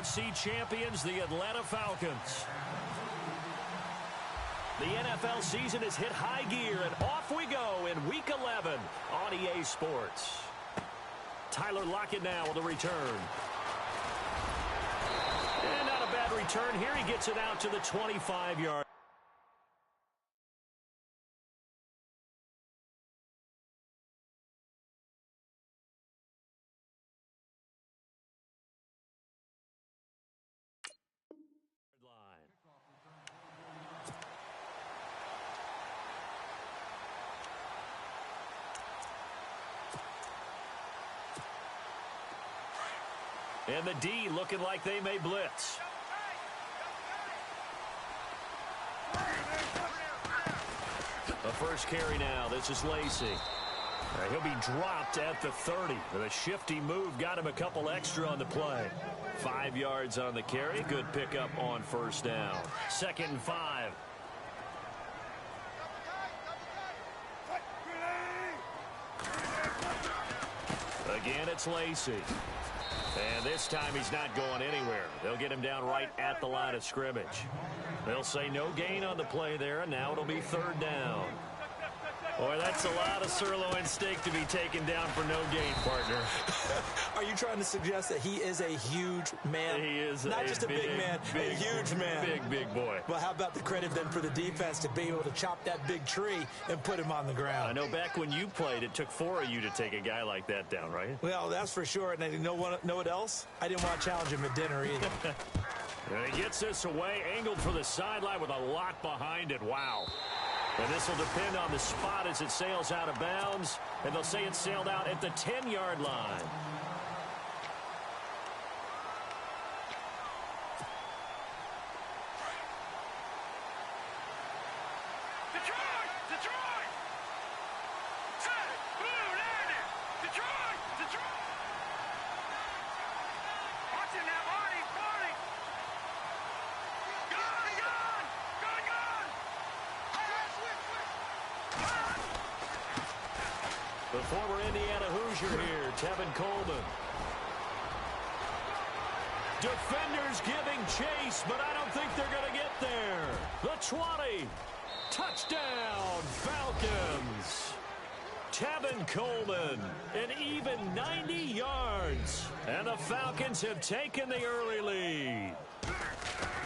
AFC champions, the Atlanta Falcons. The NFL season has hit high gear, and off we go in Week 11 on EA Sports. Tyler Lockett now with the return. And not a bad return here. He gets it out to the 25-yard. And the D looking like they may blitz. The first carry now. This is Lacy. He'll be dropped at the 30. The shifty move got him a couple extra on the play. 5 yards on the carry. Good pickup on first down. 2nd and 5. Again, it's Lacy. And this time he's not going anywhere. They'll get him down right at the line of scrimmage. They'll say no gain on the play there, and now it'll be 3rd down. Boy, that's a lot of sirloin steak to be taken down for no gain, partner. Are you trying to suggest that he is a huge man? He is not just a big man, a huge man. Big boy. Well, how about the credit then for the defense to be able to chop that big tree and put him on the ground? I know back when you played, it took 4 of you to take a guy like that down, right? Well, that's for sure. And you know what else? I didn't want to challenge him at dinner either. And he gets this away, angled for the sideline with a lot behind it. Wow. And this will depend on the spot as it sails out of bounds. And they'll say it sailed out at the 10-yard line. Detroit! Set it! Blue landed! Detroit! Watch it now, Marty! Gone! The former Indiana Hoosier here, Tevin Coleman. Defenders giving chase, but I don't think they're going to get there. The 20. Touchdown, Falcons. Tevin Coleman, an even 90 yards. And the Falcons have taken the early lead.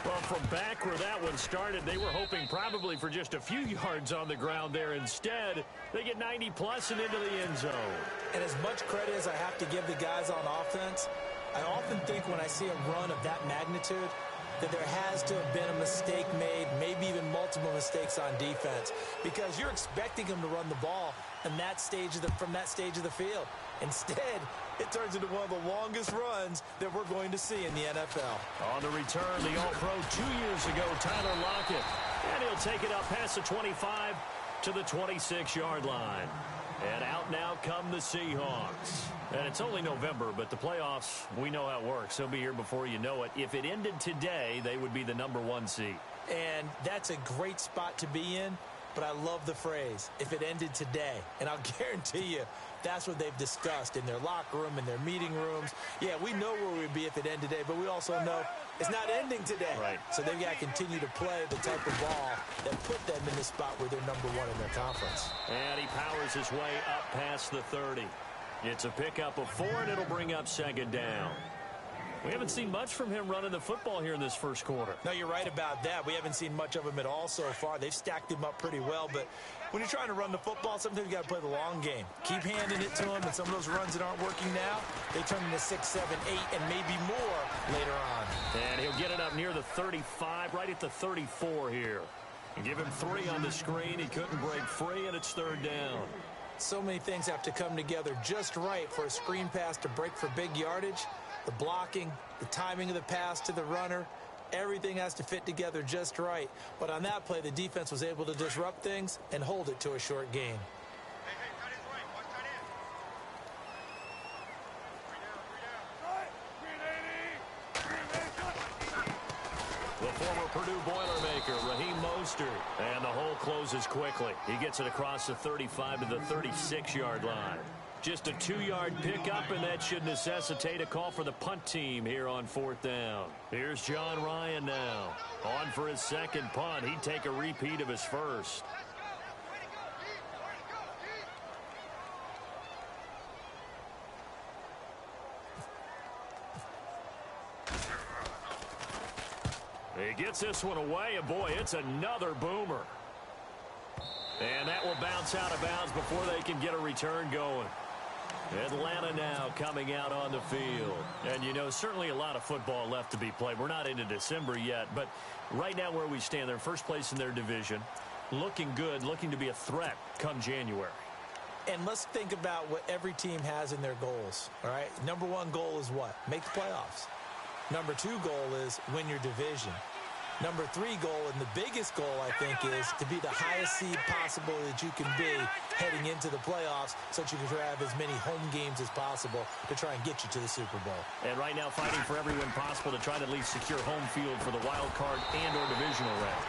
Well, from back where that one started, they were hoping probably for just a few yards on the ground there. Instead, they get 90-plus and into the end zone. And as much credit as I have to give the guys on offense, I often think when I see a run of that magnitude that there has to have been a mistake made, maybe even multiple mistakes on defense, because you're expecting them to run the ball in that stage from that stage of the field. Instead, it turns into one of the longest runs that we're going to see in the NFL. On the return, the All-Pro 2 years ago, Tyler Lockett. And he'll take it up past the 25 to the 26-yard line. And out now come the Seahawks. And it's only November, but the playoffs, we know how it works. They'll be here before you know it. If it ended today, they would be the #1 seed. And that's a great spot to be in, but I love the phrase, if it ended today. And I'll guarantee you, that's what they've discussed in their locker room, in their meeting rooms. Yeah, we know where we'd be if it ended today, but we also know it's not ending today. Right. So they've got to continue to play the type of ball that put them in the spot where they're #1 in their conference. And he powers his way up past the 30. It's a pickup of 4, and it'll bring up 2nd down. We haven't seen much from him running the football here in this first quarter. No, you're right about that. We haven't seen much of him at all so far. They've stacked him up pretty well, but when you're trying to run the football, sometimes you got to play the long game. Keep handing it to him, and some of those runs that aren't working now, they turn into 6, 7, 8, and maybe more later on. And he'll get it up near the 35, right at the 34 here. And give him 3 on the screen. He couldn't break free, and it's 3rd down. So many things have to come together just right for a screen pass to break for big yardage. The blocking, the timing of the pass to the runner, everything has to fit together just right. But on that play, the defense was able to disrupt things and hold it to a short gain. The former Purdue Boilermaker, Raheem Mostert. And the hole closes quickly. He gets it across the 35 to the 36-yard line. Just a 2-yard pickup, and that should necessitate a call for the punt team here on 4th down. Here's John Ryan now. On for his second punt. He'd take a repeat of his first. He gets this one away, and boy, it's another boomer. And that will bounce out of bounds before they can get a return going. Atlanta now coming out on the field. And, you know, certainly a lot of football left to be played. We're not into December yet, but right now where we stand, they're first place in their division. Looking good, looking to be a threat come January. And let's think about what every team has in their goals, all right? Number 1 goal is what? Make the playoffs. Number 2 goal is win your division. Number 3 goal, and the biggest goal, I think, is to be the highest seed possible that you can be heading into the playoffs so that you can have as many home games as possible to try and get you to the Super Bowl. And right now fighting for every win possible to try to at least secure home field for the wild card and or divisional round.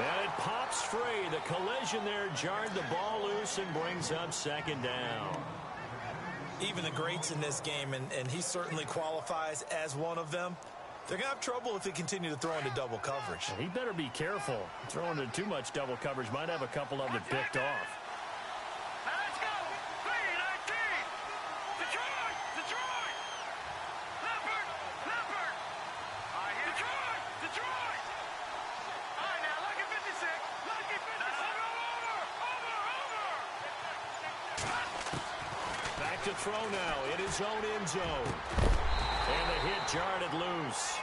And it pops free. The collision there jarred the ball loose and brings up 2nd down. Even the greats in this game, and he certainly qualifies as one of them, they're going to have trouble if they continue to throw into double coverage. He better be careful. Throwing into too much double coverage might have a couple of them picked off. Let's go. 3-19. Detroit. Detroit. Leopard. Leopard. Detroit. Detroit. All right, now, lucky 56. Lucky 56. Over. Back to throw now in his own end zone. And the hit jarred it loose.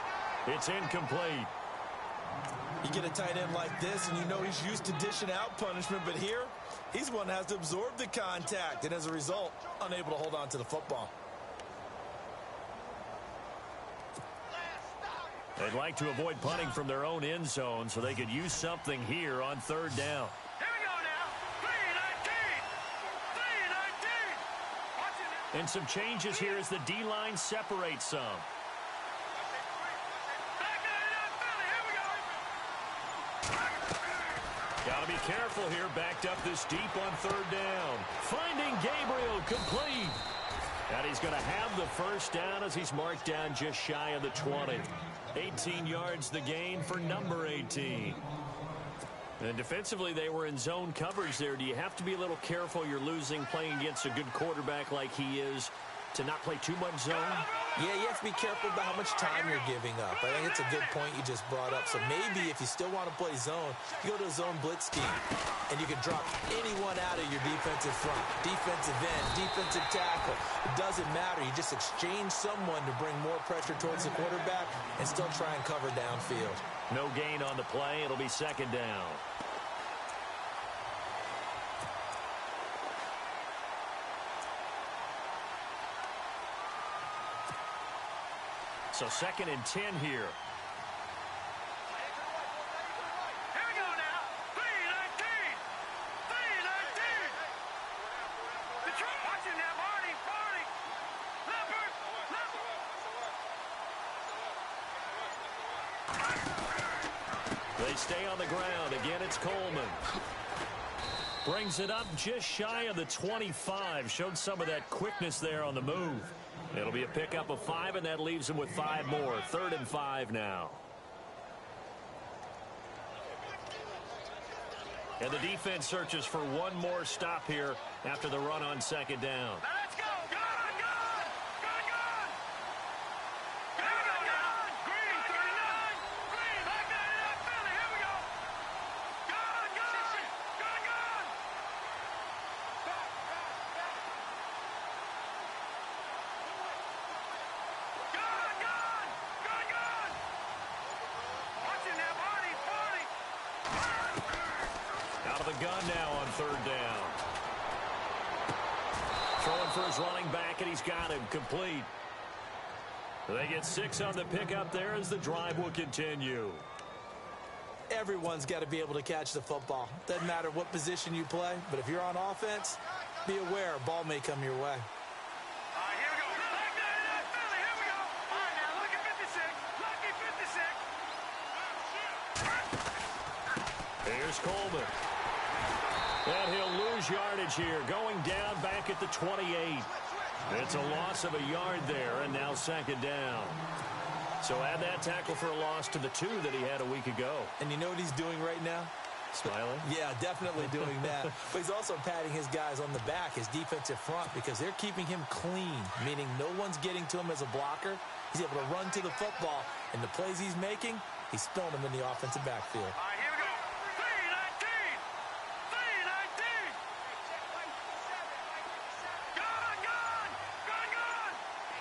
It's incomplete. You get a tight end like this, and you know he's used to dishing out punishment, but here, he's one that has to absorb the contact, and as a result, unable to hold on to the football. They'd like to avoid punting from their own end zone so they could use something here on 3rd down. Here we go now. 3-19. 3-19. And some changes here as the D-line separates some. Got to be careful here. Backed up this deep on 3rd down. Finding Gabriel complete. And he's going to have the first down as he's marked down just shy of the 20. 18 yards the gain for number 18. And defensively, they were in zone coverage there. Do you have to be a little careful? You're losing playing against a good quarterback like he is to not play too much zone? Yeah, you have to be careful about how much time you're giving up. I think it's a good point you just brought up. So maybe if you still want to play zone, you go to a zone blitz scheme, and you can drop anyone out of your defensive front, defensive end, defensive tackle. It doesn't matter. You just exchange someone to bring more pressure towards the quarterback and still try and cover downfield. No gain on the play. It'll be 2nd down. So 2nd and 10 here. Here we go now. 3-19. 3-19. Detroit. Watching that, Marty. Marty. Leopard. Leopard. They stay on the ground. Again, it's Coleman. Brings it up just shy of the 25. Showed some of that quickness there on the move. It'll be a pickup of 5, and that leaves him with 5 more. 3rd and 5 now. And the defense searches for one more stop here after the run on 2nd down. Now let's go. Gun. Here we go now. Green, 39. Green. Back there in Philly. Here we go. Gun. Watching that, Marty. Out of the gun now on 3rd down. Throwing for his running back, and he's got him complete. They get 6 on the pickup there as the drive will continue. Everyone's got to be able to catch the football. Doesn't matter what position you play, but if you're on offense, be aware a ball may come your way. Here we go. Back there in Philly. Here we go. All right, now look at 56. Lucky 56. Here's Coleman. And he'll lose yardage here, going down back at the 28. It's a loss of a yard there, and now second down. So add that tackle for a loss to the 2 that he had a week ago. And you know what he's doing right now? Smiling? Yeah, definitely doing that. But he's also patting his guys on the back, his defensive front, because they're keeping him clean, meaning no one's getting to him as a blocker. He's able to run to the football, and the plays he's making, he's throwing them in the offensive backfield. All right, here we go. 319. 319. Gone, gone. Gone, gone.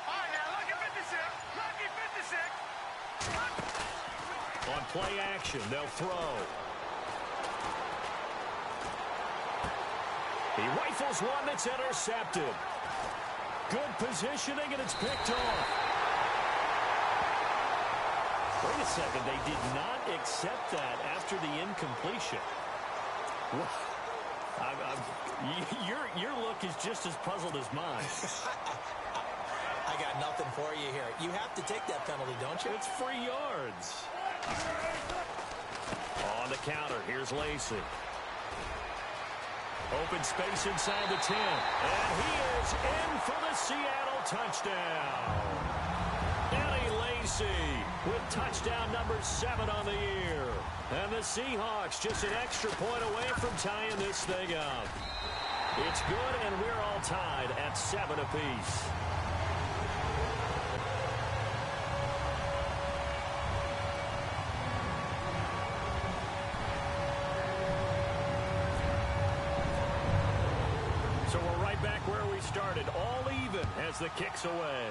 All right, now, lucky 56. Lucky 56. On play action, they'll throw. He rifles one that's intercepted. Good positioning, and it's picked off. Wait a second. They did not accept that after the incompletion. Your look is just as puzzled as mine. I got nothing for you here. You have to take that penalty, don't you? It's free yards. On the counter, here's Lacey. Open space inside the 10. And he is in for the Seattle touchdown. Eddie Lacy with touchdown number 7 on the year. And the Seahawks just an extra point away from tying this thing up. It's good, and we're all tied at 7 apiece. So we're right back where we started, all even as the kick's away.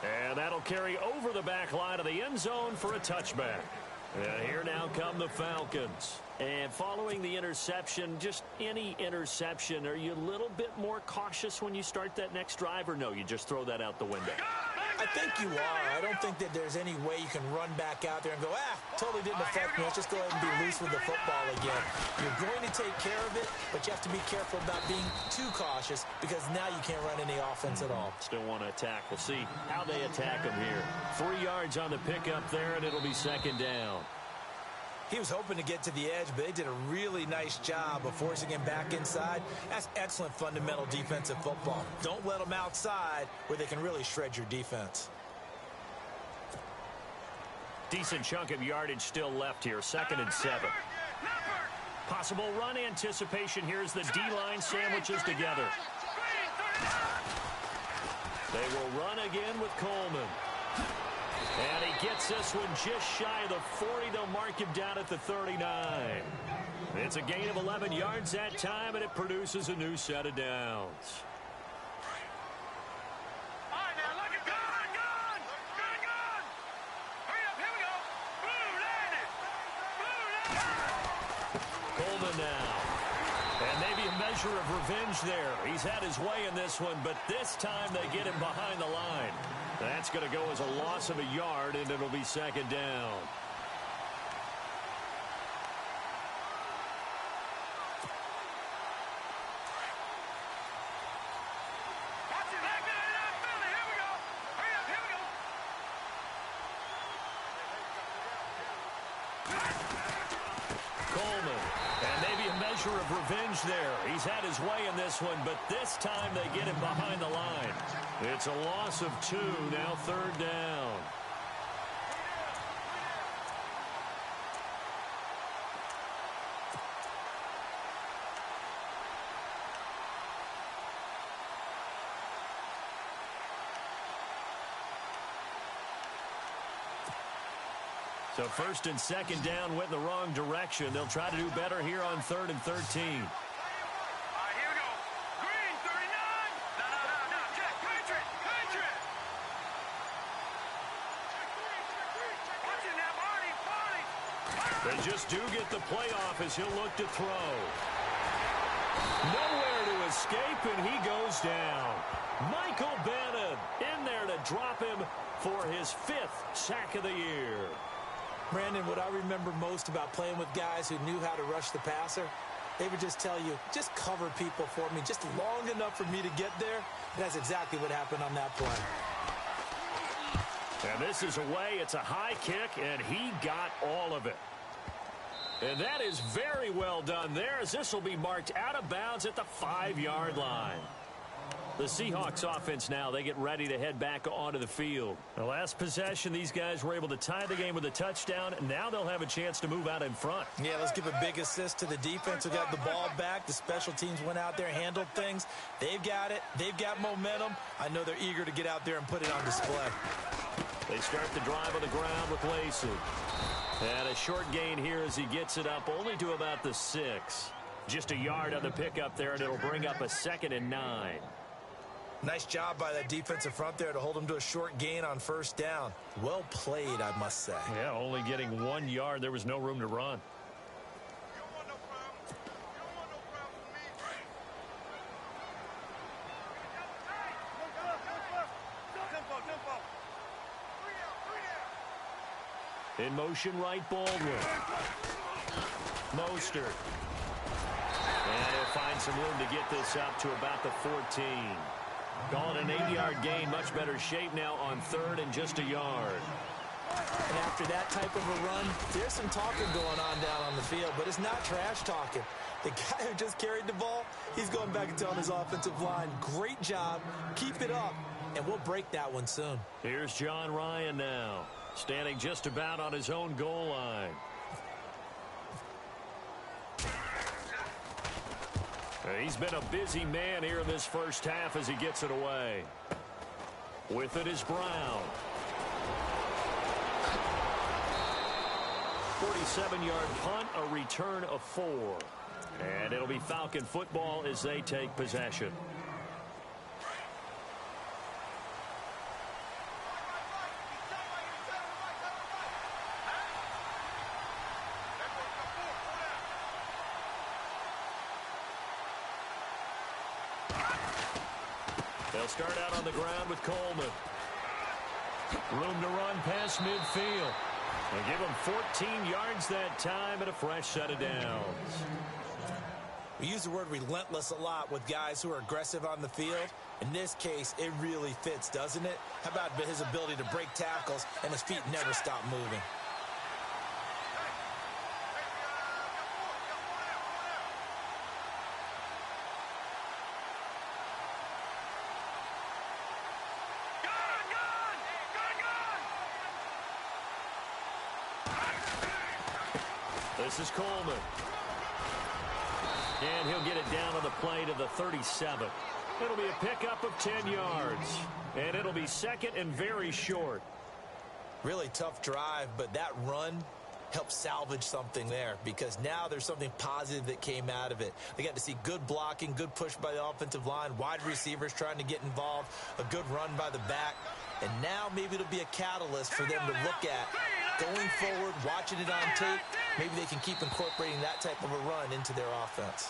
And that'll carry over the back line of the end zone for a touchback. And here now come the Falcons. And following the interception, just any interception, are you a little bit more cautious when you start that next drive, or no, you just throw that out the window? I think you are. I don't think that there's any way you can run back out there and go, totally didn't affect me. Let's just go ahead and be loose with the football again. You're going to take care of it, but you have to be careful about being too cautious because now you can't run any offense at all. Still want to attack. We'll see how they attack them here. 3 yards on the pickup there, and it'll be second down. He was hoping to get to the edge, but they did a really nice job of forcing him back inside. That's excellent fundamental defensive football. Don't let them outside where they can really shred your defense. Decent chunk of yardage still left here. 2nd and 7. Possible run anticipation. Here's the D-line sandwiches together. They will run again with Coleman. And he gets this one just shy of the 40. They'll mark him down at the 39. It's a gain of 11 yards that time, and it produces a new set of downs. All right, now, look at gone. Hurry up, here we go. Blue landed. Coleman now. And maybe a measure of revenge there. He's had his way in this one, but this time they get him behind the line. That's going to go as a loss of a yard, and it'll be second down. Watch it, back it up, Philly. Here we go. Hurry up, here we go. Coleman. And maybe a measure of revenge there. He's had his way in this one, but this time they get him behind the line. It's a loss of 2, now third down. So 1st and 2nd down went in the wrong direction. They'll try to do better here on 3rd and 13. All right, here we go. Green, 39. No. Check. Patriot. Watch it now, Barney. They just do get the playoff as he'll look to throw. Nowhere to escape, and he goes down. Michael Bennett in there to drop him for his 5th sack of the year. Brandon, what I remember most about playing with guys who knew how to rush the passer, they would just tell you, just cover people for me, just long enough for me to get there. And that's exactly what happened on that play. And this is away. It's a high kick, and he got all of it. And that is very well done there, as this will be marked out of bounds at the 5-yard line. The Seahawks offense now, they get ready to head back onto the field. The last possession, these guys were able to tie the game with a touchdown. Now they'll have a chance to move out in front. Yeah, let's give a big assist to the defense who got the ball back. The special teams went out there, handled things. They've got it. They've got momentum. I know they're eager to get out there and put it on display. They start the drive on the ground with Lacey. And a short gain here as he gets it up only to about the 6. Just a yard on the pickup there, and it'll bring up a 2nd and 9. Nice job by that defensive front there to hold them to a short gain on first down. Well played, I must say. Yeah, only getting 1 yard. There was no room to run. In motion, right, Baldwin. Mostert. And he'll find some room to get this up to about the 14. Call it an 8-yard gain. Much better shape now on 3rd and just a yard. And after that type of a run, there's some talking going on down on the field, but it's not trash talking. The guy who just carried the ball, he's going back and telling his offensive line, great job, keep it up, and we'll break that one soon. Here's John Ryan now, standing just about on his own goal line. He's been a busy man here in this first half as he gets it away. With it is Brown. 47-yard punt, a return of 4. And it'll be Falcon football as they take possession. They'll start out on the ground with Coleman. Room to run past midfield. They'll give him 14 yards that time and a fresh set of downs. We use the word relentless a lot with guys who are aggressive on the field. In this case, it really fits, doesn't it? How about his ability to break tackles and his feet never stop moving? This is Coleman. And he'll get it down on the play to the 37. It'll be a pickup of 10 yards. And it'll be 2nd and very short. Really tough drive, but that run helped salvage something there because now there's something positive that came out of it. They got to see good blocking, good push by the offensive line, wide receivers trying to get involved, a good run by the back. And now maybe it'll be a catalyst for them to look at going forward, watching it on tape. Maybe they can keep incorporating that type of a run into their offense.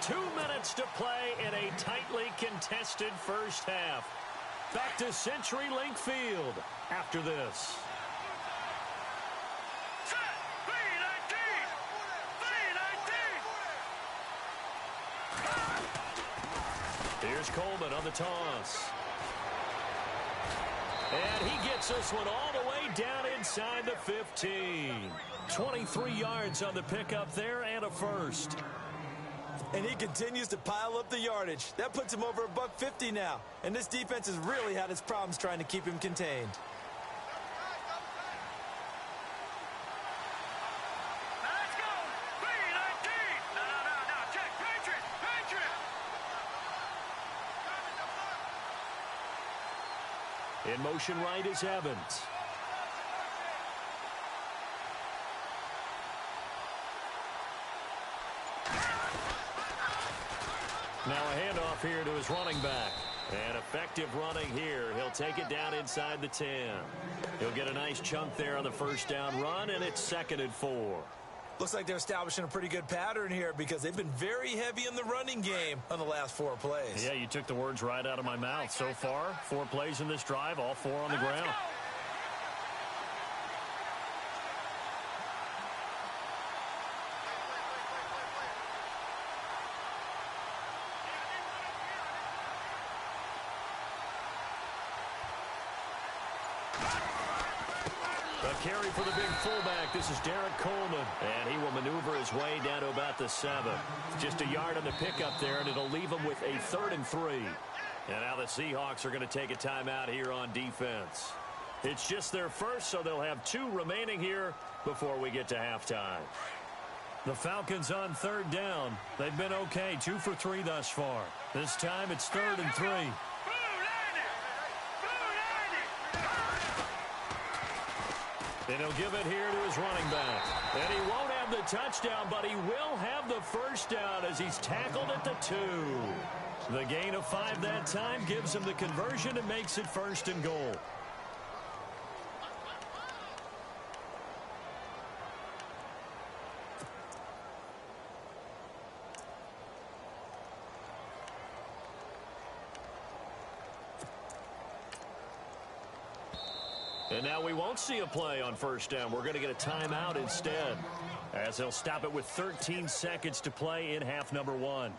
2 minutes to play in a tightly contested first half. Back to CenturyLink Field after this. Here's Coleman on the toss. And he gets this one all the way down inside the 15. 23 yards on the pickup there and a first. And he continues to pile up the yardage. That puts him over $150 now. And this defense has really had its problems trying to keep him contained. Let's go! 3-19! No, check. Patriot! In motion right is Evans. Now a handoff here to his running back. And effective running here. He'll take it down inside the 10. He'll get a nice chunk there on the first down run, and it's 2nd and 4. Looks like they're establishing a pretty good pattern here because they've been very heavy in the running game on the last 4 plays. Yeah, you took the words right out of my mouth. So far, 4 plays in this drive, all 4 on the ground. A carry for the big fullback. This is Derek Coleman. And he will maneuver his way down to about the 7. Just a yard on the pickup there, and it'll leave him with a 3rd and 3. And now the Seahawks are going to take a timeout here on defense. It's just their first, so they'll have 2 remaining here before we get to halftime. The Falcons on 3rd down. They've been okay, 2 for 3 thus far. This time it's 3rd and 3. And he'll give it here to his running back. And he won't have the touchdown, but he will have the first down as he's tackled at the 2. The gain of 5 that time gives him the conversion and makes it 1st and goal. And now we won't see a play on 1st down. We're going to get a timeout instead, as they'll stop it with 13 seconds to play in half number 1.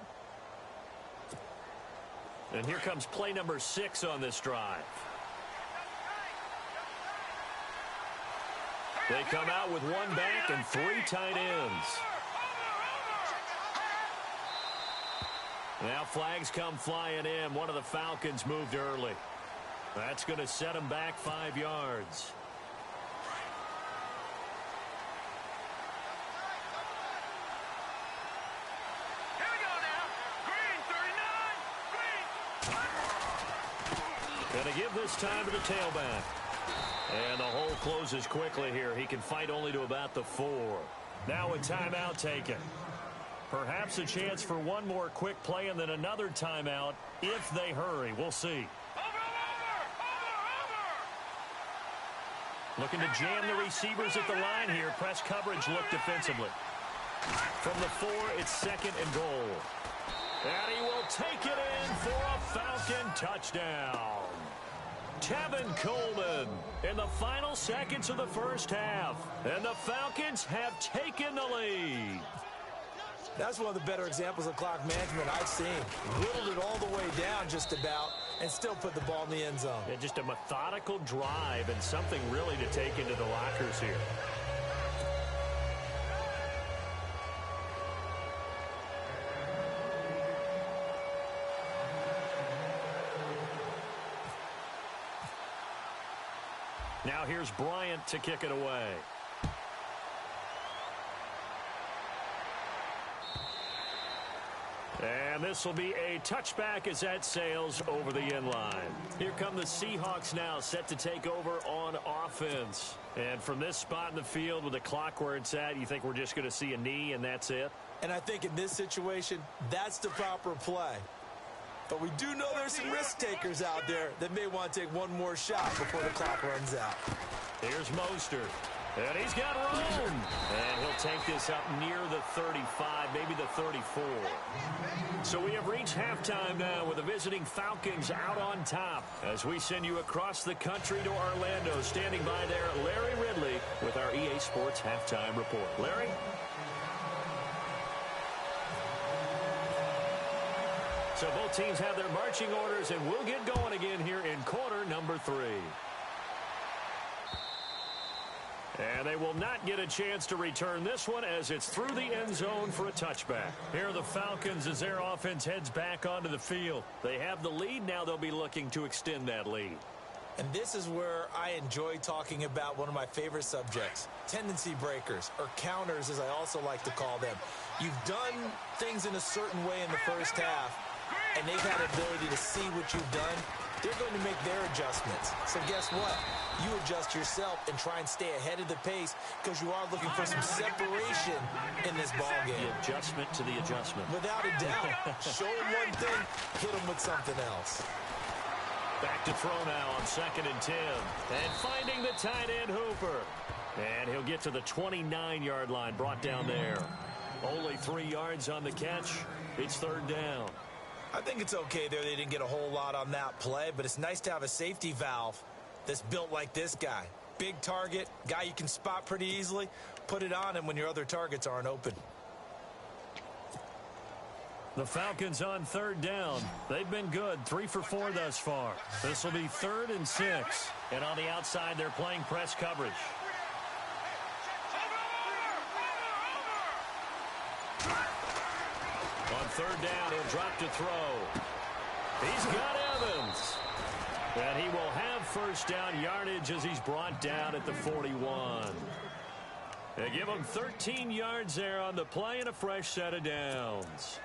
And here comes play number 6 on this drive. They come out with 1 back and 3 tight ends. Now flags come flying in. One of the Falcons moved early. That's going to set him back 5 yards. Here we go now. Green, 39. Green. Going to give this time to the tailback. And the hole closes quickly here. He can fight only to about the 4. Now a timeout taken. Perhaps a chance for one more quick play and then another timeout if they hurry. We'll see. Looking to jam the receivers at the line here. Press coverage look defensively. From the 4, it's 2nd and goal. And he will take it in for a Falcon touchdown. Tevin Coleman in the final seconds of the first half. And the Falcons have taken the lead. That's one of the better examples of clock management I've seen. Whittled it all the way down just about and still put the ball in the end zone. Yeah, just a methodical drive and something really to take into the lockers here. Now here's Bryant to kick it away. And this will be a touchback as that sails over the end line. Here come the Seahawks now, set to take over on offense. And from this spot in the field with the clock where it's at, you think we're just going to see a knee and that's it? And I think in this situation, that's the proper play. But we do know there's some risk takers out there that may want to take one more shot before the clock runs out. Here's Mostert. And he's got room. And he'll take this up near the 35, maybe the 34. So we have reached halftime now with the visiting Falcons out on top. As we send you across the country to Orlando, standing by there, Larry Ridley with our EA Sports Halftime Report. Larry? So both teams have their marching orders, and we'll get going again here in quarter number 3. And they will not get a chance to return this one as it's through the end zone for a touchback. Here are the Falcons as their offense heads back onto the field. They have the lead. Now they'll be looking to extend that lead. And this is where I enjoy talking about one of my favorite subjects, tendency breakers, or counters as I also like to call them. You've done things in a certain way in the first half, and they've had the ability to see what you've done. They're going to make their adjustments. So guess what? You adjust yourself and try and stay ahead of the pace because you are looking for some separation in this ballgame. The adjustment to the adjustment. Without a doubt. Show them one thing, hit them with something else. Back to throw now on 2nd and 10. And finding the tight end Hooper. And he'll get to the 29-yard line, brought down there. Only 3 yards on the catch. It's 3rd down. I think it's okay there. They didn't get a whole lot on that play, but it's nice to have a safety valve that's built like this guy. Big target, guy you can spot pretty easily. Put it on him when your other targets aren't open. The Falcons on 3rd down. They've been good, 3 for 4 thus far. This will be 3rd and 6. And on the outside, they're playing press coverage. third down, he'll drop to throw. He's got Evans. And he will have first down yardage as he's brought down at the 41. They give him 13 yards there on the play and a fresh set of downs.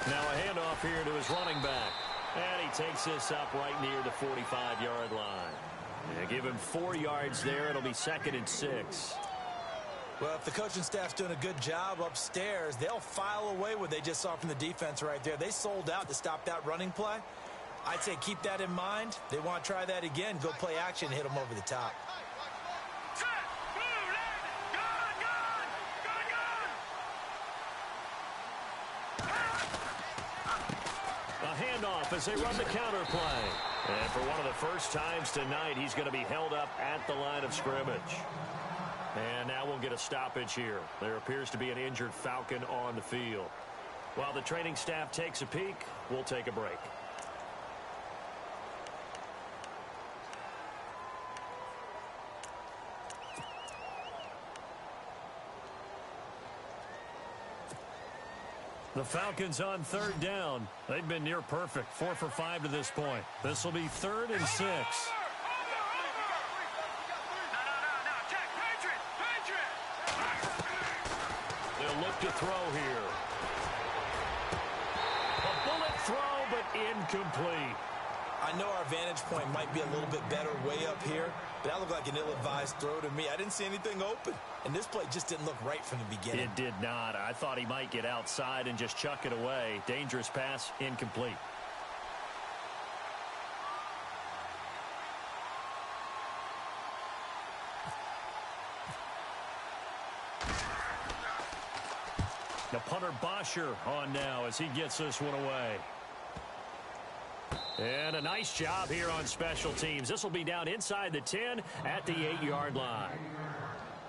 Now a handoff here to his running back. And he takes this up right near the 45-yard line. And give him 4 yards there. It'll be 2nd and 6. Well, if the coaching staff's doing a good job upstairs, they'll file away what they just saw from the defense right there. They sold out to stop that running play. I'd say keep that in mind. They want to try that again. Go play action and hit them over the top. Handoff as they run the counter play. And for one of the first times tonight, he's going to be held up at the line of scrimmage. And now we'll get a stoppage here. There appears to be an injured Falcon on the field. While the training staff takes a peek, we'll take a break. The Falcons on third down. They've been near perfect. 4 for 5 to this point. This will be 3rd and 6. They'll look to throw here. A bullet throw, but incomplete. I know our vantage point might be a little bit better way up here, but that looked like an ill-advised throw to me. I didn't see anything open, and this play just didn't look right from the beginning. It did not. I thought he might get outside and just chuck it away. Dangerous pass, incomplete. The punter Bosher on now as he gets this one away. And a nice job here on special teams. This will be down inside the 10 at the 8-yard line.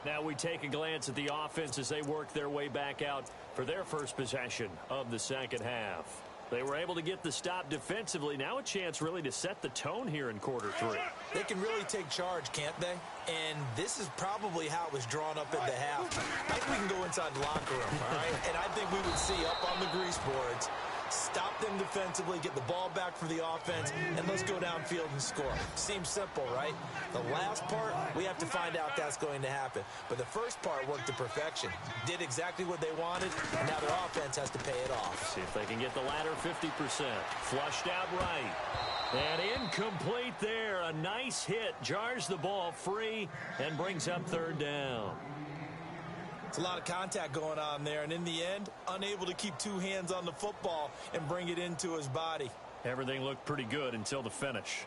Now we take a glance at the offense as they work their way back out for their first possession of the second half. They were able to get the stop defensively. Now a chance really to set the tone here in quarter 3. They can really take charge, can't they? And this is probably how it was drawn up at the half. I think we can go inside the locker room, all right? And I think we would see up on the grease boards, stop them defensively, get the ball back for the offense, and let's go downfield and score. Seems simple, right? The last part, we have to find out that's going to happen. But the first part worked to perfection. Did exactly what they wanted, and now their offense has to pay it off. See if they can get the latter 50%. Flushed out right. And incomplete there. A nice hit. Jars the ball free and brings up third down. It's a lot of contact going on there, and in the end, unable to keep 2 hands on the football and bring it into his body. Everything looked pretty good until the finish.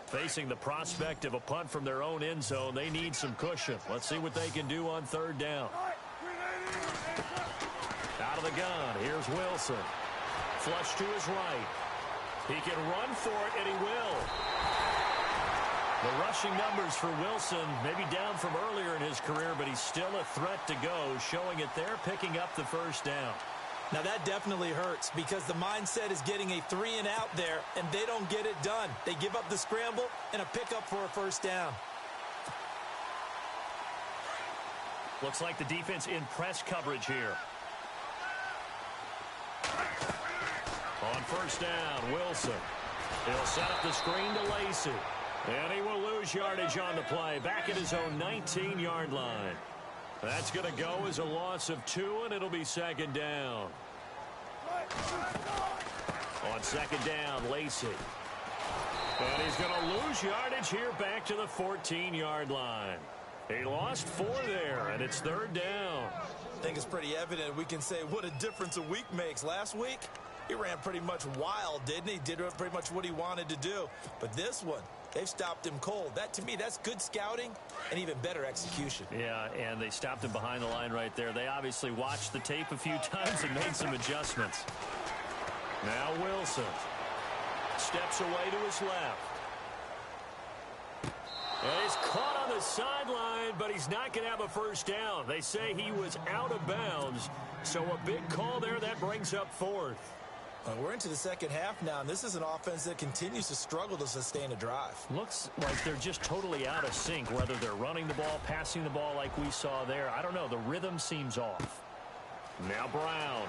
Facing the prospect of a punt from their own end zone, they need some cushion. Let's see what they can do on third down. Out of the gun, here's Wilson. Flush to his right. He can run for it, and he will. The rushing numbers for Wilson maybe down from earlier in his career, but he's still a threat to go, showing it there, picking up the first down. Now that definitely hurts because the mindset is getting a 3-and-out there, and they don't get it done. They give up the scramble and a pickup for a first down. Looks like the defense in press coverage here. On first down, Wilson. He'll set up the screen to Lacey. And he will lose yardage on the play. Back at his own 19-yard line. That's going to go as a loss of 2, and it'll be second down. On second down, Lacey. And he's going to lose yardage here back to the 14-yard line. He lost 4 there, and it's third down. I think it's pretty evident. We can say what a difference a week makes. Last week, he ran pretty much wild, didn't he? Did pretty much what he wanted to do. But this one, they've stopped him cold. That, to me, that's good scouting and even better execution. Yeah, and they stopped him behind the line right there. They obviously watched the tape a few times and made some adjustments. Now Wilson. Steps away to his left. And he's caught on the sideline, but he's not going to have a first down. They say he was out of bounds, so a big call there that brings up fourth. We're into the second half now, and this is an offense that continues to struggle to sustain a drive. Looks like they're just totally out of sync, whether they're running the ball, passing the ball like we saw there. I don't know. The rhythm seems off. Now Brown.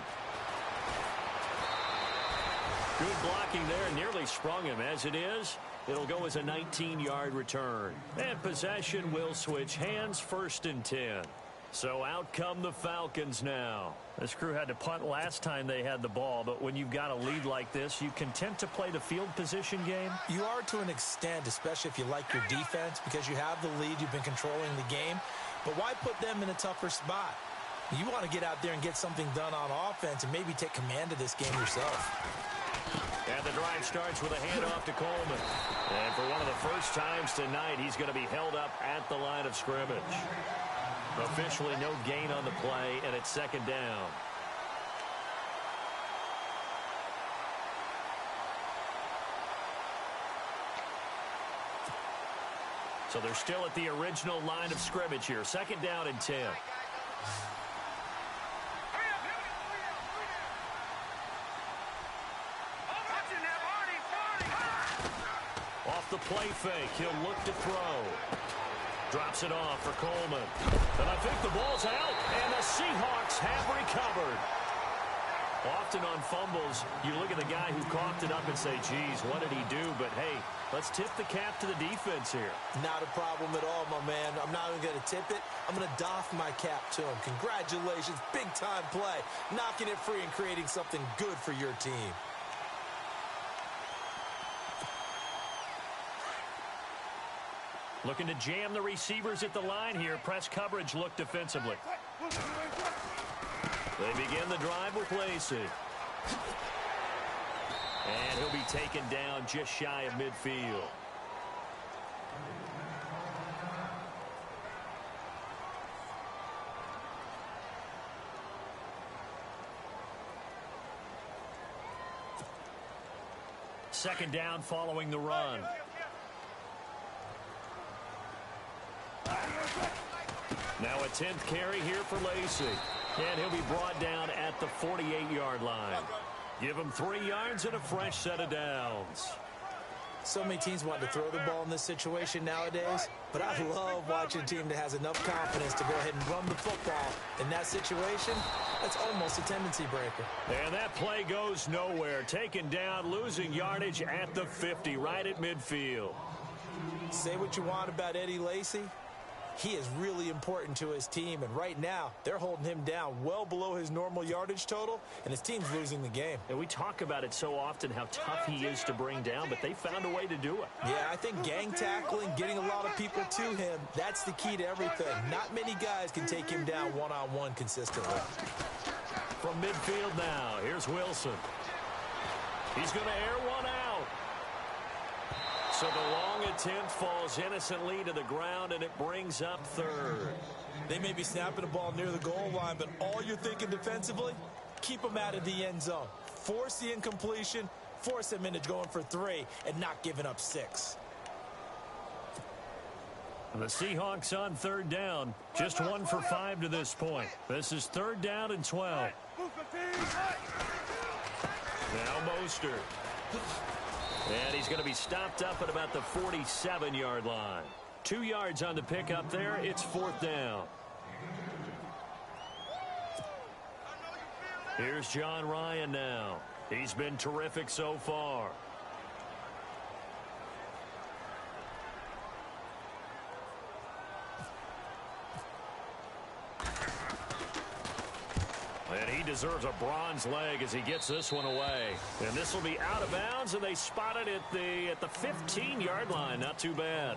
Good blocking there, nearly sprung him. As it is, it'll go as a 19-yard return. And possession will switch hands, 1st and 10. So out come the Falcons now. This crew had to punt last time they had the ball, but when you've got a lead like this, you content to play the field position game? You are to an extent, especially if you like your defense, because you have the lead, you've been controlling the game. But why put them in a tougher spot? You want to get out there and get something done on offense and maybe take command of this game yourself. And the drive starts with a handoff to Coleman. And for one of the first times tonight, he's going to be held up at the line of scrimmage. Officially no gain on the play, and it's 2nd down. So they're still at the original line of scrimmage here. 2nd down and 10. Off the play fake, he'll look to throw. Drops it off for Coleman. And I think the ball's out, and the Seahawks have recovered. Often on fumbles, you look at the guy who coughed it up and say, geez, what did he do? But, hey, let's tip the cap to the defense here. Not a problem at all, my man. I'm not even going to tip it. I'm going to doff my cap to him. Congratulations, big-time play. Knocking it free and creating something good for your team. Looking to jam the receivers at the line here. Press coverage look defensively. They begin the drive with Lacey. And he'll be taken down just shy of midfield. Second down following the run. Now a 10th carry here for Lacey. And he'll be brought down at the 48-yard line. Give him 3 yards and a fresh set of downs. So many teams want to throw the ball in this situation nowadays, but I love watching a team that has enough confidence to go ahead and run the football. In that situation, that's almost a tendency breaker. And that play goes nowhere. Taken down, losing yardage at the 50, right at midfield. Say what you want about Eddie Lacy. He is really important to his team, and right now, they're holding him down well below his normal yardage total, and his team's losing the game. And we talk about it so often, how tough he is to bring down, but they found a way to do it. Yeah, I think gang tackling, getting a lot of people to him, that's the key to everything. Not many guys can take him down one-on-one consistently. From midfield now, here's Wilson. He's going to air one out. So the long attempt falls innocently to the ground, and it brings up 3rd. They may be snapping the ball near the goal line, but all you're thinking defensively, keep them out of the end zone. Force the incompletion, force them into going for 3, and not giving up 6. The Seahawks on 3rd down, just 1 for 5 to this point. This is 3rd down and 12. Now Mostert. And he's going to be stopped up at about the 47-yard line. 2 yards on the pickup there. It's 4th down. Here's John Ryan now. He's been terrific so far. And he deserves a bronze leg as he gets this one away. And this will be out of bounds, and they spot it at the 15-yard line. Not too bad.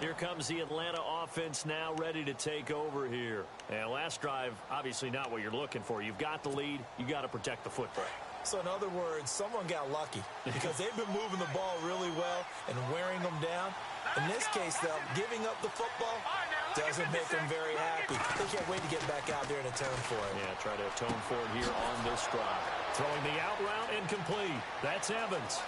Here comes the Atlanta offense now ready to take over here. And last drive, obviously not what you're looking for. You've got the lead. You got to protect the football. So in other words, someone got lucky because they've been moving the ball really well and wearing them down. In this case, though, giving up the football doesn't make them very happy. They can't wait to get back out there and atone for it. Yeah, try to atone for it here on this drive. Throwing the out route incomplete. That's Evans.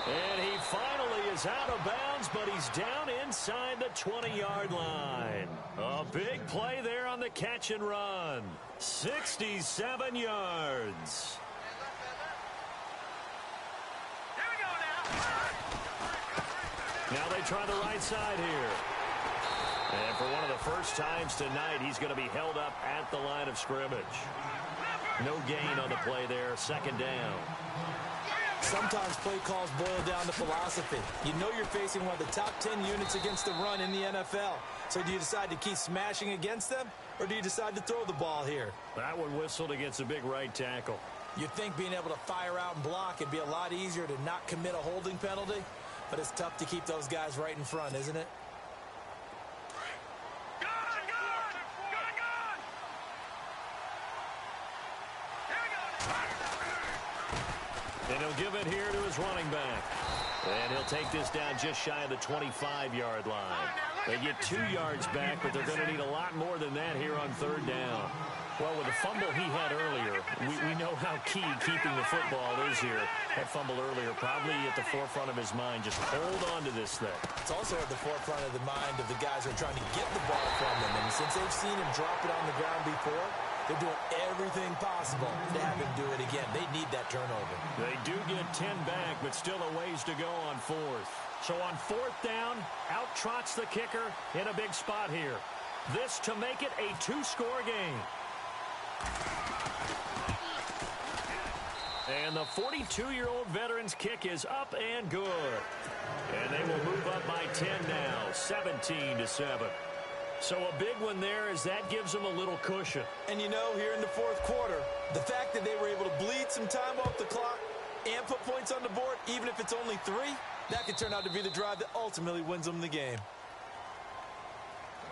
And he finally is out of bounds, but he's down inside the 20-yard line. A big play there on the catch and run. 67 yards. Here we go now. Now they try the right side here. And for one of the first times tonight, he's going to be held up at the line of scrimmage. No gain on the play there. Second down. Sometimes play calls boil down to philosophy. You know you're facing one of the top 10 units against the run in the NFL. So do you decide to keep smashing against them, or do you decide to throw the ball here? That one whistled against a big right tackle. You'd think being able to fire out and block would be a lot easier to not commit a holding penalty, but it's tough to keep those guys right in front, isn't it? And he'll give it here to his running back. And he'll take this down just shy of the 25-yard line. They get 2 yards back, but they're going to need a lot more than that here on third down. Well, with the fumble he had earlier, we know how key keeping the football is here. That fumble earlier probably at the forefront of his mind. Just hold on to this thing. It's also at the forefront of the mind of the guys who are trying to get the ball from him. And since they've seen him drop it on the ground before, they're doing everything possible to have him do it again. They need that turnover. They do get 10 back, but still a ways to go on fourth. So on fourth down, out trots the kicker in a big spot here. This to make it a 2-score game. And the 42-year-old veteran's kick is up and good. And they will move up by 10 now, 17-7. So a big one there as that gives them a little cushion. And you know, here in the fourth quarter, the fact that they were able to bleed some time off the clock and put points on the board, even if it's only 3, that could turn out to be the drive that ultimately wins them the game.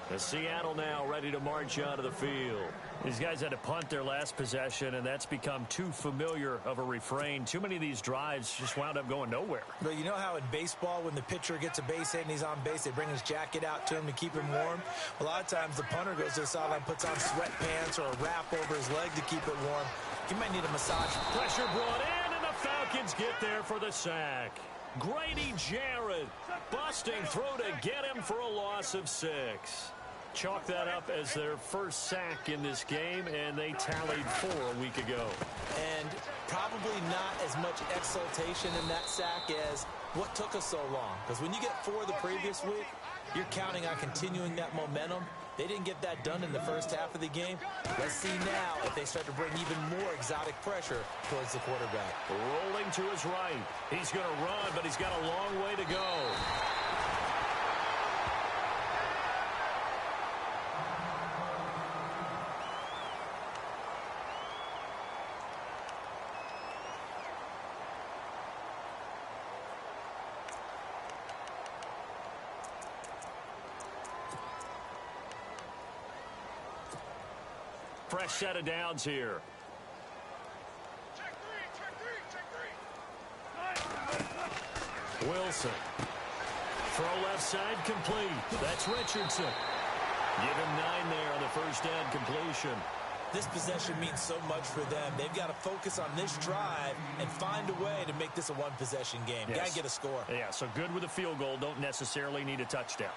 The Seattle now ready to march out of the field. These guys had to punt their last possession, and that's become too familiar of a refrain. Too many of these drives just wound up going nowhere. But you know how in baseball, when the pitcher gets a base hit and he's on base, they bring his jacket out to him to keep him warm? A lot of times the punter goes to the sideline, puts on sweatpants or a wrap over his leg to keep it warm. He might need a massage. Pressure brought in, and the Falcons get there for the sack. Grady Jarrett busting through to get him for a loss of 6. Chalk that up as their first sack in this game, and they tallied 4 a week ago. And probably not as much exultation in that sack as what took us so long. Because when you get 4 the previous week, you're counting on continuing that momentum. They didn't get that done in the first half of the game. Let's see now if they start to bring even more exotic pressure towards the quarterback. Rolling to his right. He's going to run, but he's got a long way to go. Fresh set of downs here. Check three. Wilson. Throw left side complete. That's Richardson. Give him 9 there on the first down completion. This possession means so much for them. They've got to focus on this drive and find a way to make this a one-possession game. Yes. Got to get a score. Yeah, so good with a field goal. Don't necessarily need a touchdown.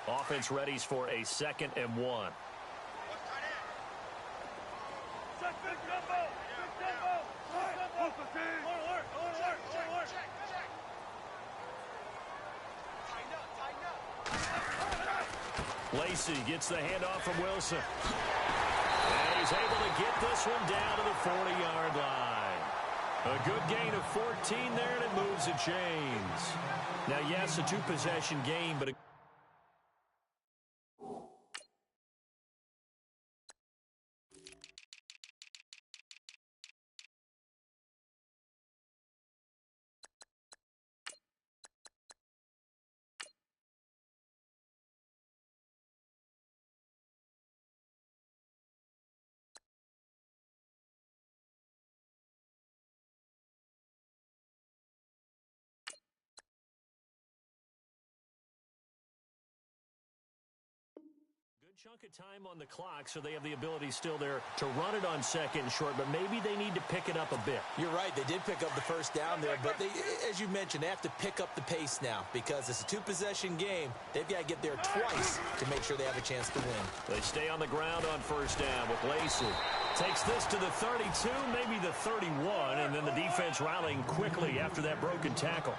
Offense readies for a 2nd and 1. Check big jumbo. Big jumbo. Alert. Lacey gets the handoff from Wilson. And he's able to get this one down to the 40-yard line. A good gain of 14 there, and it moves the chains. Now, yes, a 2-possession game, but a Good chunk of time on the clock, so they have the ability still there to run it on second and short, but maybe they need to pick it up a bit. You're right. They did pick up the first down there, but they, as you mentioned, they have to pick up the pace now because it's a two-possession game. They've got to get there twice to make sure they have a chance to win. They stay on the ground on first down with Lacey. Takes this to the 32, maybe the 31, and then the defense rallying quickly after that broken tackle.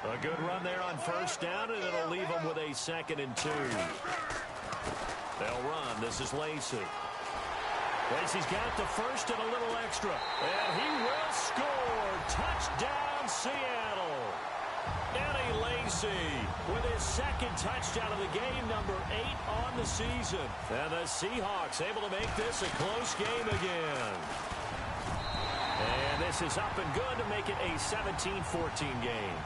A good run there on first down, and it'll leave them with a 2nd and 2. They'll run. This is Lacey. Lacey's got the first and a little extra. And he will score. Touchdown, Seattle. Eddie Lacy with his 2nd touchdown of the game, number 8 on the season. And the Seahawks able to make this a close game again. And this is up and good to make it a 17-14 game.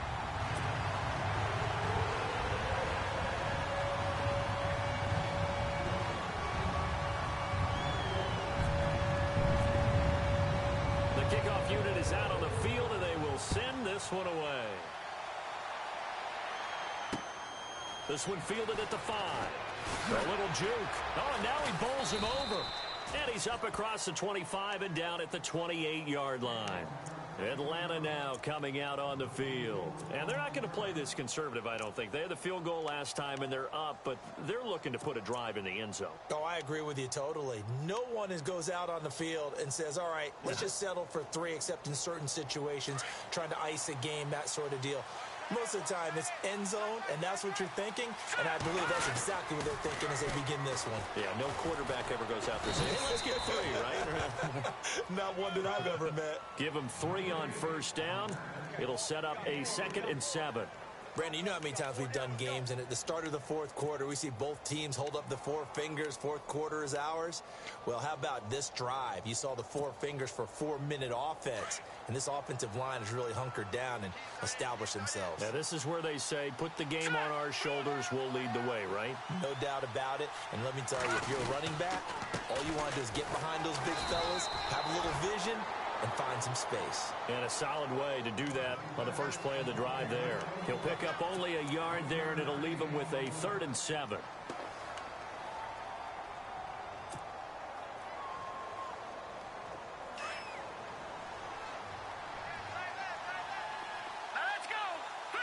Kickoff unit is out on the field, and they will send this one away. This one fielded at the 5. A little juke. Oh, and now he bowls him over. And he's up across the 25 and down at the 28-yard line. Atlanta now coming out on the field. And they're not going to play this conservative, I don't think. They had the field goal last time, and they're up, but they're looking to put a drive in the end zone. Oh, I agree with you totally. No one goes out on the field and says, all right, let's just settle for 3, except in certain situations, trying to ice a game, that sort of deal. Most of the time, it's end zone, and that's what you're thinking, and I believe that's exactly what they're thinking as they begin this one. Yeah, no quarterback ever goes out there and says, hey, let's get 3, right? Not one that I've ever met. Give them 3 on first down. It'll set up a 2nd and 7. Brandon, you know how many times we've done games, and at the start of the fourth quarter, we see both teams hold up the 4 fingers, fourth quarter is ours. Well, how about this drive? You saw the 4 fingers for 4-minute offense, and this offensive line has really hunkered down and established themselves. Now, this is where they say, put the game on our shoulders, we'll lead the way, right? No doubt about it, and let me tell you, if you're a running back, all you want to do is get behind those big fellas, have a little vision, and find some space. And a solid way to do that on the first play of the drive there. He'll pick up only a yard there, and it'll leave him with a 3rd and 7. Let's go. 3-19.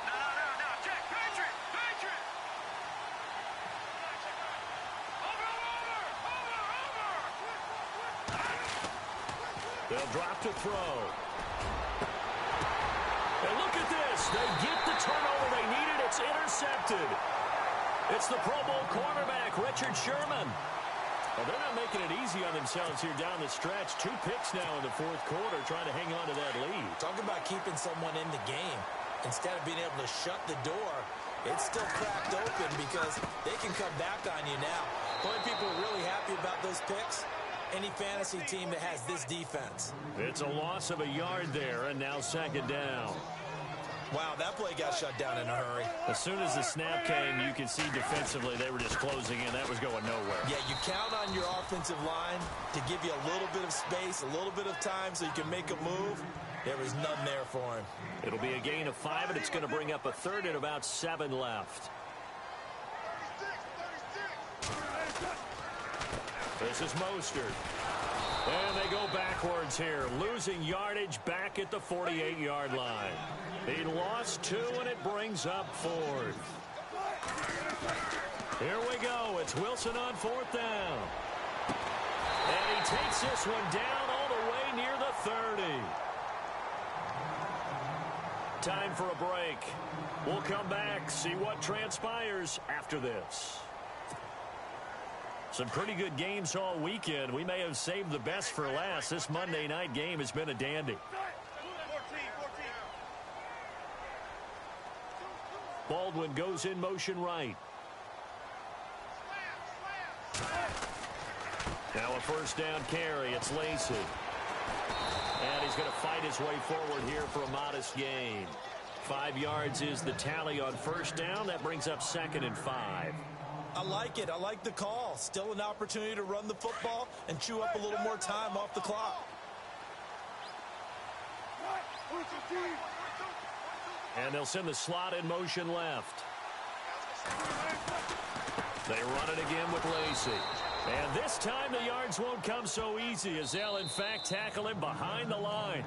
No. Check. Patriot. Over. They'll drop to throw. And look at this. They get the turnover they needed. It's intercepted. It's the Pro Bowl cornerback, Richard Sherman. Well, they're not making it easy on themselves here down the stretch. 2 picks now in the fourth quarter, trying to hang on to that lead. Talk about keeping someone in the game. Instead of being able to shut the door, it's still cracked open because they can come back on you now. The only people are really happy about those picks, any fantasy team that has this defense. It's a loss of a yard there, and now 2nd down. Wow, that play got shut down in a hurry. As soon as the snap came, you could see defensively they were just closing in. That was going nowhere. Yeah, you count on your offensive line to give you a little bit of space, a little bit of time so you can make a move. There was none there for him. It'll be a gain of 5, and it's going to bring up a 3rd and about 7 left. This is Mostert. And they go backwards here, losing yardage back at the 48-yard line. He lost 2, and it brings up 4th. Here we go. It's Wilson on 4th down. And he takes this one down all the way near the 30. Time for a break. We'll come back, see what transpires after this. Some pretty good games all weekend. We may have saved the best for last. This Monday night game has been a dandy. Baldwin goes in motion right. Now a first down carry. It's Lacey. And he's going to fight his way forward here for a modest gain. 5 yards is the tally on first down. That brings up 2nd and 5. I like it. I like the call. Still an opportunity to run the football and chew up a little more time off the clock. And they'll send the slot in motion left. They run it again with Lacey. And this time the yards won't come so easy as they'll, in fact, tackle him behind the line.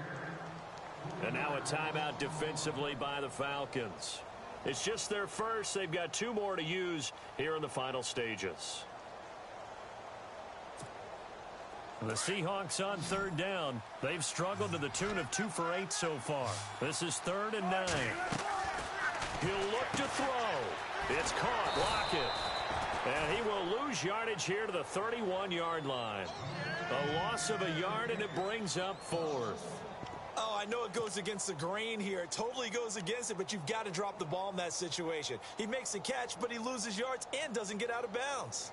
And now a timeout defensively by the Falcons. It's just their first. They've got 2 more to use here in the final stages. The Seahawks on 3rd down. They've struggled to the tune of 2 for 8 so far. This is 3rd and 9. He'll look to throw. It's caught. Lockett. And he will lose yardage here to the 31-yard line. A loss of a yard, and it brings up 4th. Oh, I know it goes against the grain here. It totally goes against it, but you've got to drop the ball in that situation. He makes a catch, but he loses yards and doesn't get out of bounds.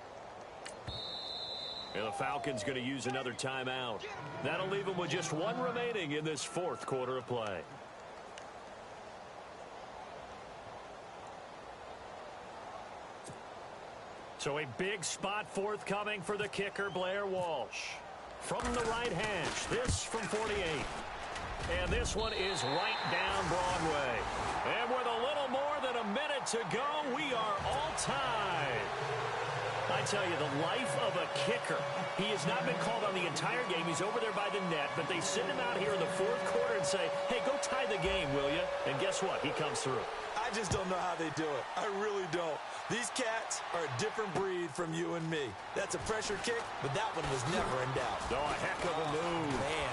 And the Falcons going to use another timeout. That'll leave them with just 1 remaining in this 4th quarter of play. So a big spot forthcoming for the kicker, Blair Walsh. From the right hash, this from 48. And this one is right down Broadway. And with a little more than a minute to go, we are all tied. I tell you, the life of a kicker. He has not been called on the entire game. He's over there by the net, but they send him out here in the 4th quarter and say, hey, go tie the game, will you? And guess what? He comes through. I just don't know how they do it. I really don't. These cats are a different breed from you and me. That's a pressure kick, but that one was never in doubt. Oh, a heck of a move. Man.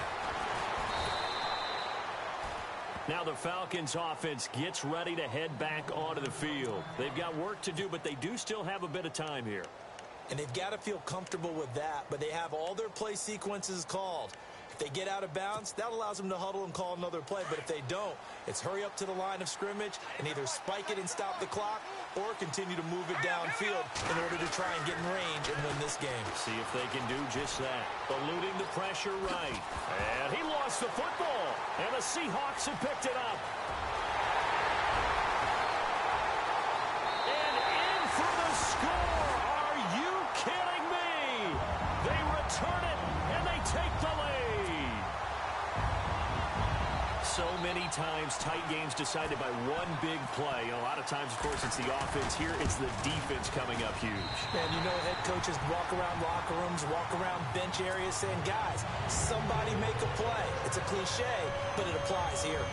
Now the Falcons offense gets ready to head back onto the field. They've got work to do, but they do still have a bit of time here. And they've got to feel comfortable with that, but they have all their play sequences called. If they get out of bounds, that allows them to huddle and call another play. But if they don't, it's hurry up to the line of scrimmage and either spike it and stop the clock or continue to move it downfield in order to try and get in range and win this game. See if they can do just that. Eluding the pressure right. And he lost the football. And the Seahawks have picked it up. And in for the score. Are you kidding me? They return it and they take the lead. So many times, tight games decided by one big play. A lot of times, of course, it's the offense. Here, it's the defense coming up huge. And you know, head coaches walk around locker rooms, walk around bench areas saying, guys, somebody make a play. It's a cliche, but it applies here.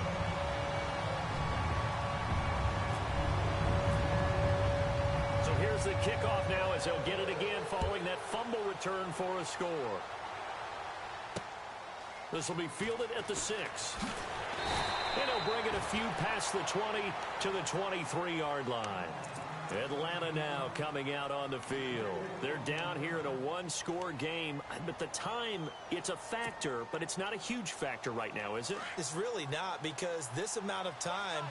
So here's the kickoff now as they'll get it again following that fumble return for a score. This will be fielded at the 6. And he'll bring it a few past the 20 to the 23-yard line. Atlanta now coming out on the field. They're down here in a 1-score game. But the time, it's a factor, but it's not a huge factor right now, is it? It's really not, because this amount of time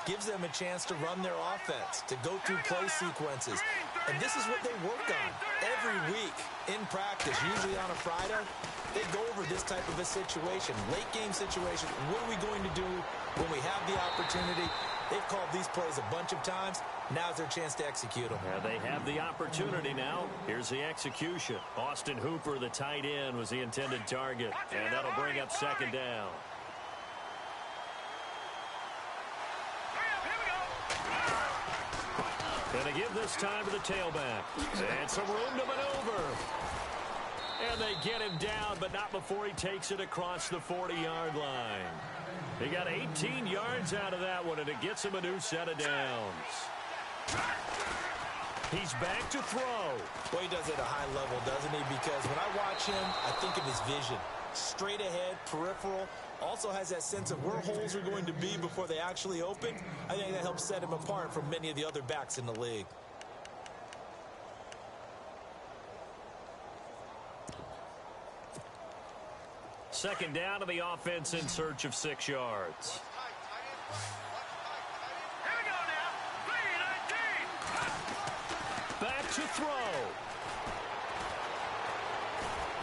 gives them a chance to run their offense, to go through play sequences. And this is what they work on every week in practice, usually on a Friday. They go over this type of a situation, late game situation. What are we going to do when we have the opportunity? They've called these plays a bunch of times. Now's their chance to execute them. Yeah, they have the opportunity now. Here's the execution. Austin Hooper, the tight end, was the intended target. And that'll bring up 2nd down. And they give this time to the tailback. And some room to maneuver. And they get him down, but not before he takes it across the 40-yard line. He got 18 yards out of that one, and it gets him a new set of downs. He's back to throw. Well, he does it at a high level, doesn't he? Because when I watch him, I think of his vision. Straight ahead, peripheral. Also has that sense of where holes are going to be before they actually open. I think that helps set him apart from many of the other backs in the league. Second down to the offense in search of 6 yards. Here we go now. 3-19. Back to throw.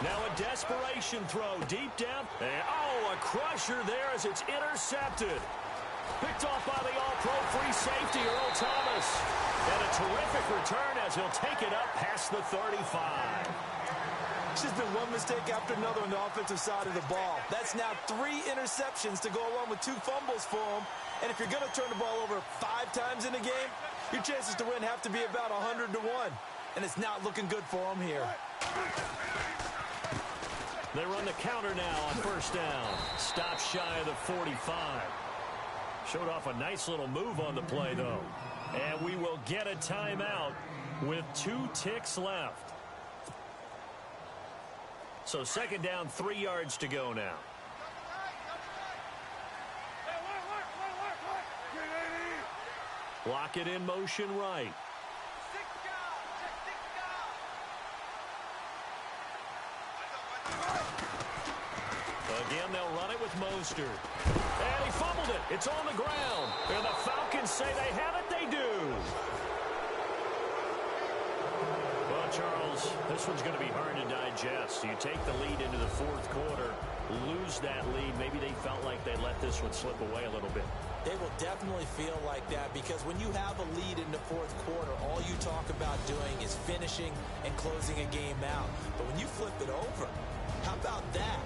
Now a desperation throw deep down. And, a crusher there as it's intercepted. Picked off by the all-pro free safety, Earl Thomas. And a terrific return as he'll take it up past the 35. It's just been one mistake after another on the offensive side of the ball. That's now 3 interceptions to go along with 2 fumbles for him. And if you're going to turn the ball over 5 times in a game, your chances to win have to be about 100 to 1. and it's not looking good for them here. They run the counter now on first down. Stop shy of the 45. Showed off a nice little move on the play, though. And we will get a timeout with 2 ticks left. So second down, 3 yards to go now. Lock it in motion right. Again, they'll run it with Mostert. And he fumbled it. It's on the ground. And the Falcons say they have it. They do. Well, Charles, this one's going to be hard to digest. You take the lead into the fourth quarter, lose that lead. Maybe they felt like they let this one slip away a little bit. They will definitely feel like that because when you have a lead in the fourth quarter, all you talk about doing is finishing and closing a game out. But when you flip it over, how about that?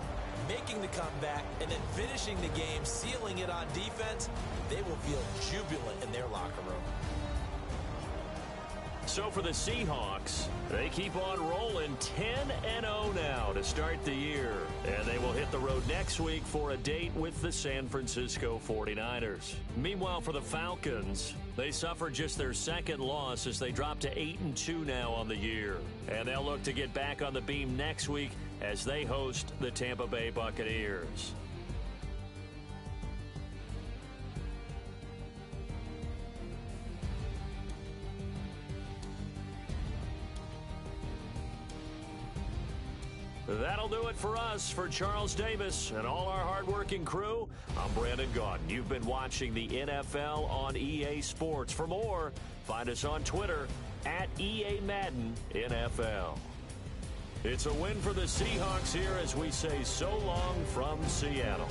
Making the comeback and then finishing the game, sealing it on defense, they will feel jubilant in their locker room. So for the Seahawks, they keep on rolling 10-0 now to start the year. And they will hit the road next week for a date with the San Francisco 49ers. Meanwhile, for the Falcons, they suffered just their second loss as they drop to 8-2 now on the year. And they'll look to get back on the beam next week as they host the Tampa Bay Buccaneers. That'll do it for us. For Charles Davis and all our hardworking crew, I'm Brandon Gaudin. You've been watching the NFL on EA Sports. For more, find us on Twitter at EA Madden NFL. It's a win for the Seahawks here as we say so long from Seattle.